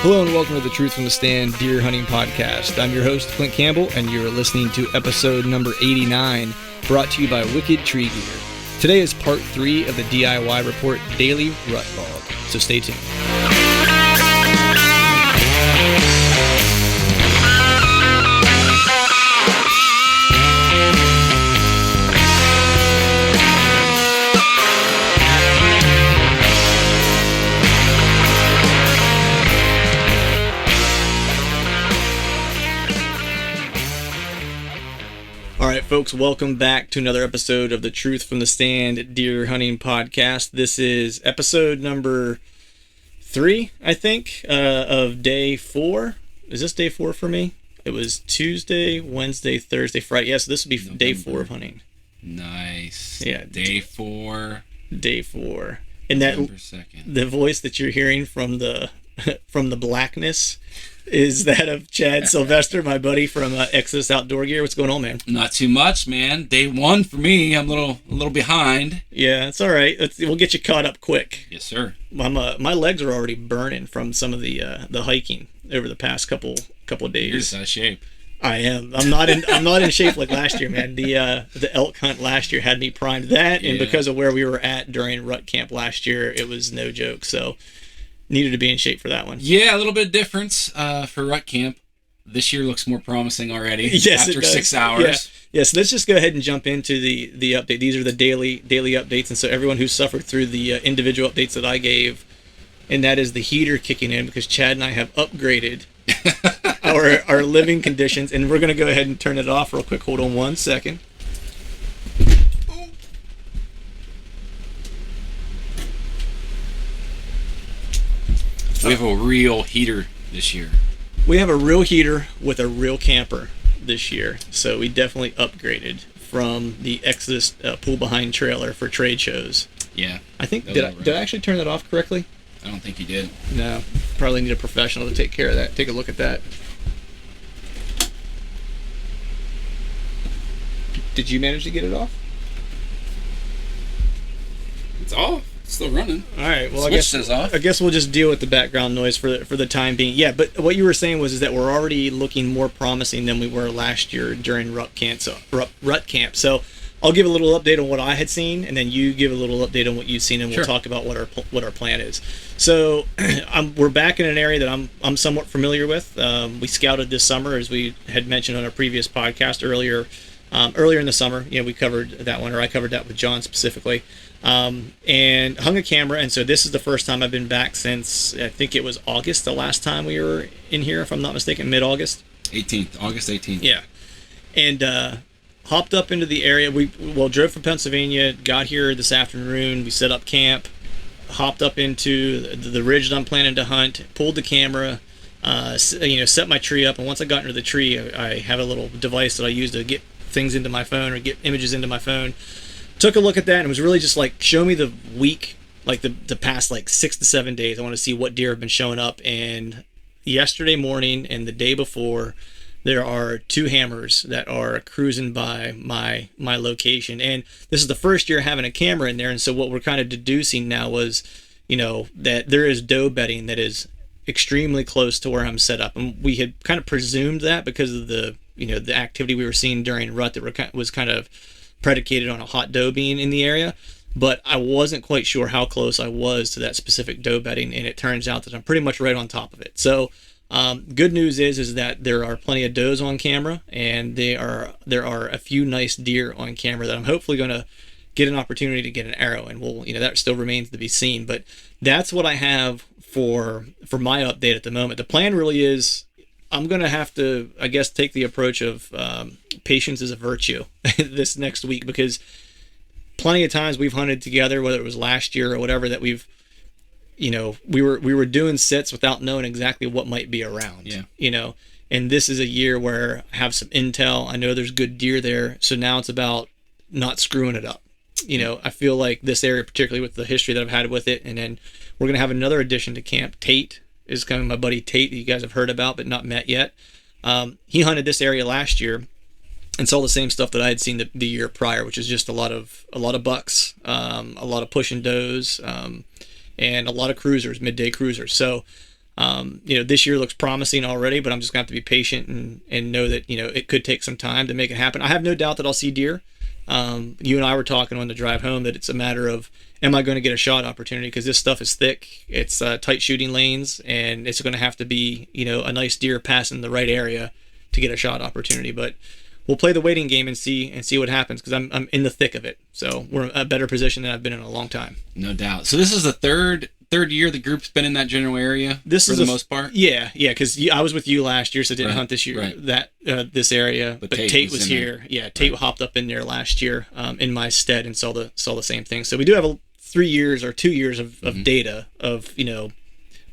Hello and welcome to the Truth from the Stand Deer Hunting Podcast. I'm your host, Clint Campbell, and you're listening to episode number 89, brought to you by Wicked Tree Gear. Today is part 3 of the DIY Report Daily Rut Log, so stay tuned. Alright folks, welcome back to another episode of the Truth from the Stand Deer Hunting Podcast. This is episode number 3, I think, of day 4. Is this day 4 for me? It was Tuesday, Wednesday, Thursday, Friday. Yes, this would be November. Day 4 of hunting. Nice. Yeah. Day 4. Day 4. And that November 2nd. The voice that you're hearing from the from the blackness is that of Chad Sylvester, my buddy from Exodus Outdoor Gear. What's going on, man? Not too much, man. Day 1 for me. I'm a little behind. Yeah, it's all right. We'll get you caught up quick. Yes, sir. My legs are already burning from some of the hiking over the past couple of days. You're just out of shape. I am. I'm not in shape like last year, man. The elk hunt last year had me primed. That, and because of where we were at during rut camp last year, it was no joke. So needed to be in shape for that one. Yeah, a little bit of difference for rut camp. This year looks more promising already. Yes, after 6 hours. Yeah. So let's just go ahead and jump into the update. These are the daily updates, and so everyone who suffered through the individual updates that I gave, and that is the heater kicking in because Chad and I have upgraded our living conditions, and we're going to go ahead and turn it off real quick. Hold on one second. We have a real heater this year. We have a real heater with a real camper this year, so we definitely upgraded from the Exodus pull-behind trailer for trade shows. Yeah. I think, did I actually turn that off correctly? I don't think you did. No. Probably need a professional to take care of that. Take a look at that. Did you manage to get it off? It's off. It's still running. All right. Well, Switch says off. I guess we'll just deal with the background noise for the time being. Yeah, but what you were saying is that we're already looking more promising than we were last year during rut camp. So I'll give a little update on what I had seen, and then you give a little update on what you've seen, and we'll talk about what our plan is. So we're back in an area that I'm somewhat familiar with. We scouted this summer, as we had mentioned on our previous podcast earlier in the summer. We covered that one, or I covered that with John specifically, and hung a camera. And so this is the first time I've been back since I think it was August, the last time we were in here, if I'm not mistaken, mid-August. August 18th. Yeah, and hopped up into the area. We drove from Pennsylvania, got here this afternoon. We set up camp, hopped up into the ridge that I'm planning to hunt, pulled the camera, set my tree up. And once I got into the tree, I have a little device that I use to get things into my phone or get images into my phone. Took a look at that, and it was really just like, show me the week, like the past like 6 to 7 days. I want to see what deer have been showing up. And yesterday morning and the day before, there are 2 hammers that are cruising by my location. And this is the first year having a camera in there. And so what we're kind of deducing now was, that there is doe bedding that is extremely close to where I'm set up. And we had kind of presumed that because of the activity we were seeing during rut that was kind of predicated on a hot doe being in the area. But I wasn't quite sure how close I was to that specific doe bedding. And it turns out that I'm pretty much right on top of it. So good news is that there are plenty of does on camera, and there are a few nice deer on camera that I'm hopefully going to get an opportunity to get an arrow, and that still remains to be seen. But that's what I have for my update at the moment. The plan really is I'm going to have to, I guess, take the approach of patience is a virtue this next week, because plenty of times we've hunted together, whether it was last year or whatever, that we were doing sits without knowing exactly what might be around. Yeah. And this is a year where I have some intel. I know there's good deer there, so now it's about not screwing it up. I feel like this area, particularly with the history that I've had with it, and then we're gonna have another addition to camp. Tate is coming. My buddy Tate, that you guys have heard about but not met yet. He hunted this area last year and saw the same stuff that I had seen the year prior, which is just a lot of bucks, a lot of pushing does, and a lot of cruisers, midday cruisers. So This year looks promising already, but I'm just gonna have to be patient and know that it could take some time to make it happen. I have no doubt that I'll see deer. You and I were talking on the drive home that it's a matter of, am I going to get a shot opportunity? Because this stuff is thick. It's tight shooting lanes, and it's going to have to be a nice deer passing the right area to get a shot opportunity. But we'll play the waiting game and see what happens, because I'm in the thick of it. So we're in a better position than I've been in a long time. No doubt. So this is the third year the group's been in that general area for the most part? Yeah, because I was with you last year, so I didn't hunt this year, this area. But Tate was here. Yeah, Tate hopped up in there last year in my stead and saw the same thing. So we do have 3 years or 2 years of data of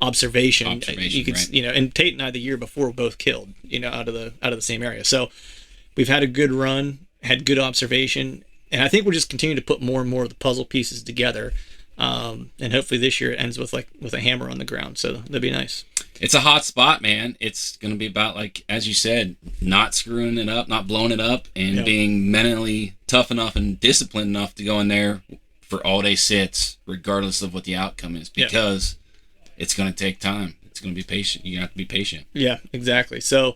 observation. You could and Tate and I the year before both killed out of the same area. So we've had a good run, had good observation, and I think we'll just continue to put more and more of the puzzle pieces together. And hopefully this year it ends with a hammer on the ground. So that'd be nice. It's a hot spot, man. It's going to be about, like, as you said, not screwing it up, not blowing it up, and being mentally tough enough and disciplined enough to go in there for all day sits, regardless of what the outcome is, because it's going to take time. It's going to be patient. You have to be patient. Yeah, exactly. So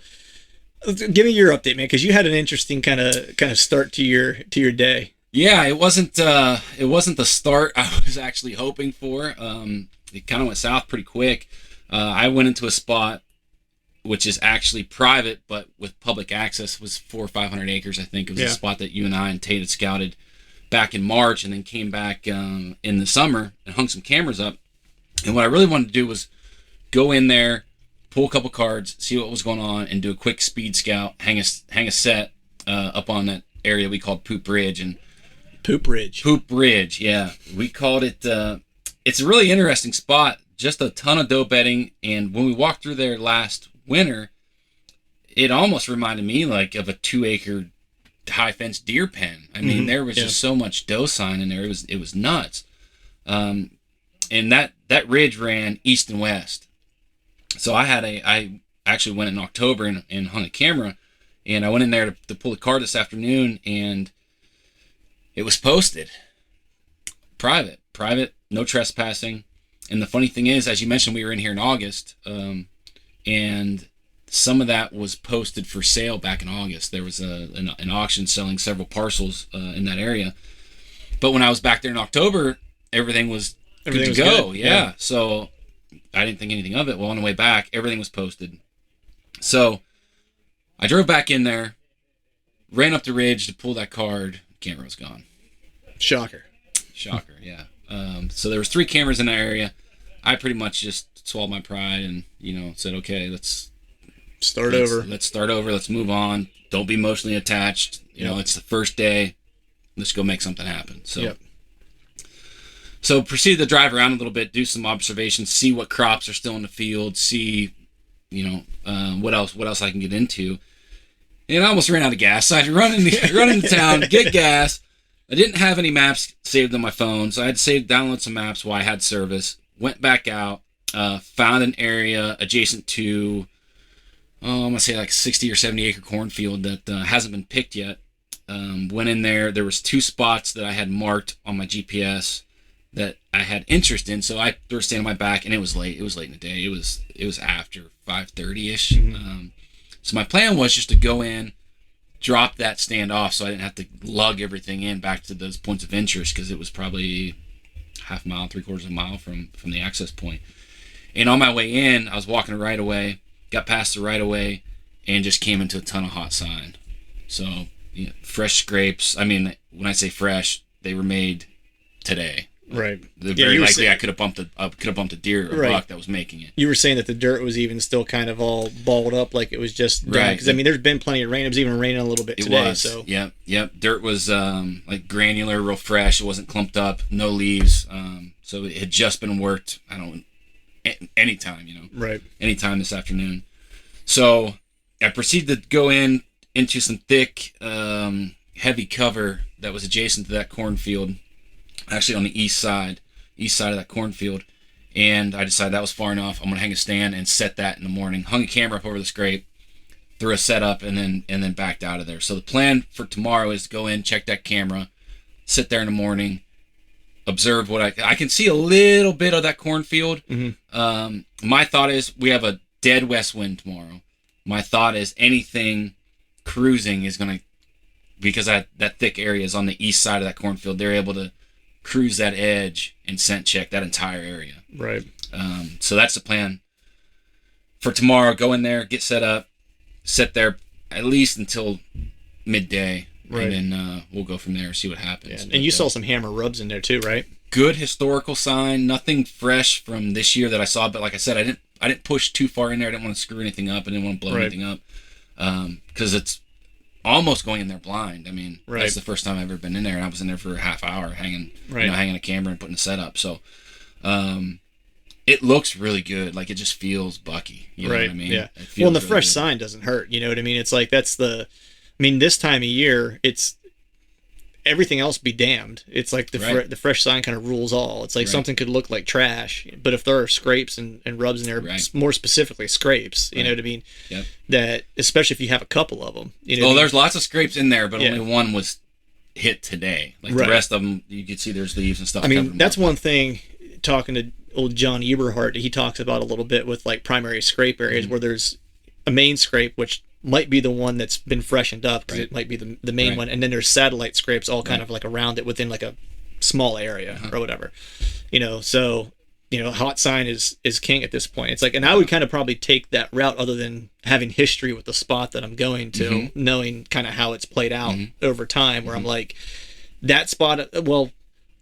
give me your update, man, because you had an interesting kind of start to your day. Yeah, it wasn't the start I was actually hoping for. It kind of went south pretty quick. I went into a spot which is actually private, but with public access. It was 400 or 500 acres, I think. It was a spot that you and I and Tate had scouted back in March, and then came back in the summer and hung some cameras up. And what I really wanted to do was go in there, pull a couple cards, see what was going on, and do a quick speed scout, hang a set up on that area we called Poop Ridge. And Poop Ridge, yeah. We called it, it's a really interesting spot, just a ton of doe bedding, and when we walked through there last winter, it almost reminded me like of a 2-acre high fence deer pen. I mean, there was just so much doe sign in there, it was nuts. And that ridge ran east and west. So I actually went in October and hung a camera, and I went in there to pull a card this afternoon, and it was posted. Private, no trespassing. And the funny thing is, as you mentioned, we were in here in August, and some of that was posted for sale back in August. There was an auction selling several parcels in that area. But when I was back there in October, everything was good to go. Yeah. So I didn't think anything of it. Well, on the way back, everything was posted. So I drove back in there, ran up the ridge to pull that card. Camera was gone. Shocker, yeah. So there was 3 cameras in that area. I pretty much just swallowed my pride and, said, okay, let's start over. Let's move on. Don't be emotionally attached. It's the first day. Let's go make something happen. So proceeded to drive around a little bit, do some observations, see what crops are still in the field, see, what else I can get into. And I almost ran out of gas. So I had to run into town, get gas. I didn't have any maps saved on my phone, so I had to download some maps while I had service. Went back out, found an area adjacent to, I'm going to say like 60 or 70 acre cornfield that hasn't been picked yet. Went in there. There was 2 spots that I had marked on my GPS that I had interest in, so I threw a stand on my back, and it was late. It was late in the day. It was after 5:30ish. So my plan was just to go in, drop that stand off, so I didn't have to lug everything in back to those points of interest, because it was probably half a mile, 3/4 of a mile from the access point. And on my way in, I was walking the right of way, got past the right of way, and just came into a ton of hot sign. So fresh scrapes. I mean, when I say fresh, they were made today. Right. Very likely I could have bumped a deer or a buck that was making it. You were saying that the dirt was even still kind of all balled up, like it was just done. Because I mean, there's been plenty of rain. It was even raining a little bit today. It was. So yep. Dirt was like granular, real fresh. It wasn't clumped up, no leaves. So it had just been worked. Anytime, Right. Anytime this afternoon. So I proceeded to go into some thick, heavy cover that was adjacent to that cornfield. Actually on the east side of that cornfield, and I decided that was far enough. I'm gonna hang a stand and set that in the morning. Hung a camera up over the scrape, threw a set up, and then backed out of there. So the plan for tomorrow is to go in, check that camera, sit there in the morning, observe what I can see a little bit of that cornfield. My thought is we have a dead west wind tomorrow. My thought is anything cruising is going to, because that thick area is on the east side of that cornfield, they're able to cruise that edge and scent check that entire area. Right. So that's the plan for tomorrow. Go in there, get set up, sit there at least until midday. Right. And then we'll go from there, see what happens. Yeah. And you saw some hammer rubs in there too, right? Good historical sign. Nothing fresh from this year that I saw, but like I said, I didn't push too far in there. I didn't want to screw anything up. I didn't want to blow anything up because it's almost going in there blind. I mean, that's the first time I've ever been in there, and I was in there for a half hour hanging a camera and putting a set up. So it looks really good. Like, it just feels bucky. You know what I mean? Yeah. Well, and the fresh sign doesn't hurt. You know what I mean? It's like this time of year, it's everything else be damned. It's like the fresh sign kind of rules all. It's like something could look like trash, but if there are scrapes and rubs in there, more specifically scrapes, you know what I mean? Yep. That, especially if you have a couple of them. You know well, there's lots of scrapes in there, but only one was hit today. Like the rest of them, you can see there's leaves and stuff. I mean, that's one thing, talking to old John Eberhardt, he talks about a little bit with like primary scrape areas where there's a main scrape, which might be the one that's been freshened up because it might be the main one, and then there's satellite scrapes all kind of like around it within like a small area or whatever, you know. So, you know, hot sign is king at this point. It's like, and I would kind of probably take that route, other than having history with the spot that I'm going to, knowing kind of how it's played out over time, where I'm like, that spot, well,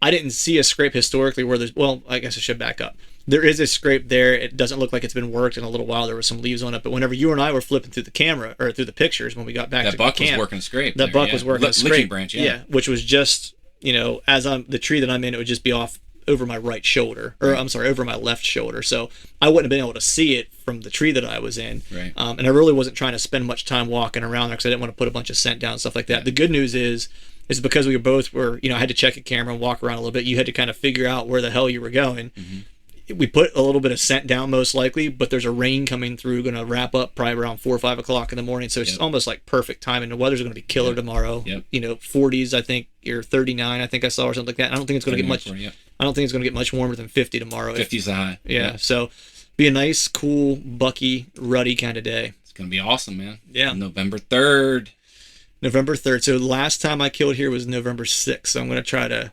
I didn't see a scrape historically where there's, well, I guess I should back up. There is a scrape there. It doesn't look like it's been worked in a little while. There was some leaves on it, but whenever you and I were flipping through the camera or through the pictures when we got back to camp, that buck was working a scrape. That buck was working a scrape. Licking branch, which was just, you know, the tree that I'm in, it would just be off over my right shoulder, or I'm sorry, over my left shoulder. So I wouldn't have been able to see it from the tree that I was in. Right. And I really wasn't trying to spend much time walking around there because I didn't want to put a bunch of scent down and stuff like that. The good news is because we were, you know, I had to check a camera and walk around a little bit. You had to kind of figure out where the hell you were going. We put a little bit of scent down most likely, but there's a rain coming through, going to wrap up probably around 4 or 5 o'clock in the morning. So it's almost like perfect timing. The weather's going to be killer tomorrow. You know, 40s, I think, or 39, I think I saw, or something like that. I don't think it's going to get much. I don't think it's going to get much warmer than 50 tomorrow. 50's the high. Yeah. So be a nice, cool, bucky, ruddy kind of day. It's going to be awesome, man. Yeah. November 3rd. November 3rd. So the last time I killed here was November 6th. So I'm going to try to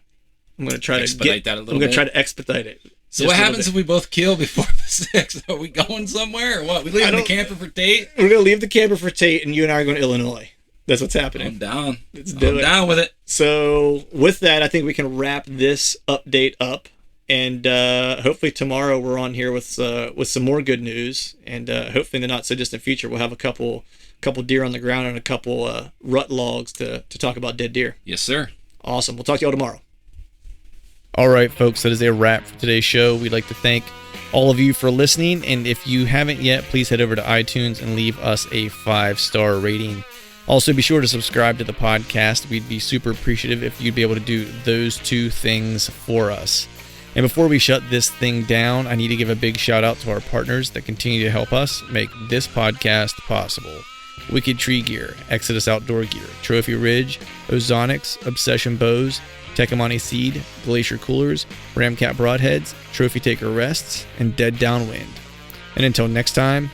expedite that a little bit. I'm going to try to expedite it. So what happens if we both kill before the 6th? Are we going somewhere or what? We leaving the camper for Tate? We're going to leave the camper for Tate, and you and I are going to Illinois. That's what's happening. I'm down. I'm down with it. So with that, I think we can wrap this update up, and hopefully tomorrow we're on here with some more good news, and hopefully in the not so distant future we'll have a couple deer on the ground and a couple rut logs to talk about dead deer. Yes, sir. Awesome. We'll talk to y'all tomorrow. All right, folks, that is a wrap for today's show. We'd like to thank all of you for listening, and if you haven't yet, please head over to iTunes and leave us a 5-star rating. Also, be sure to subscribe to the podcast. We'd be super appreciative if you'd be able to do those two things for us. And before we shut this thing down, I need to give a big shout out to our partners that continue to help us make this podcast possible. Wicked Tree Gear, Exodus Outdoor Gear, Trophy Ridge, Ozonics, Obsession Bows, Tecomate Seed, Glacier Coolers, Ramcat Broadheads, Trophy Taker Rests, and Dead Downwind. And until next time,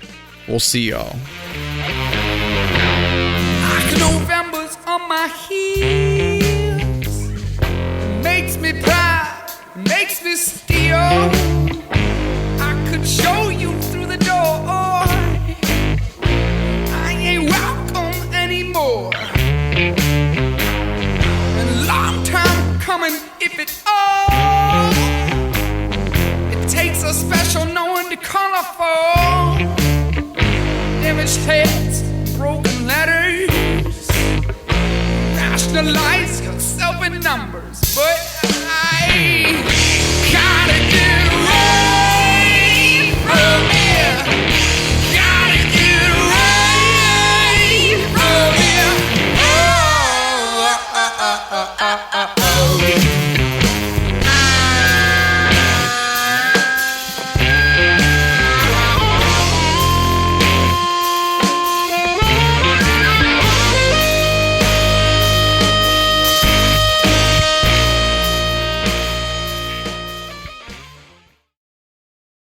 we'll see y'all. November's on my heels, makes me proud, makes me steal. I could show you through the door, I ain't welcome anymore. A long time coming, if it all, it takes a special knowing to color for damaged heads, broken letters. Rationalize yourself in numbers.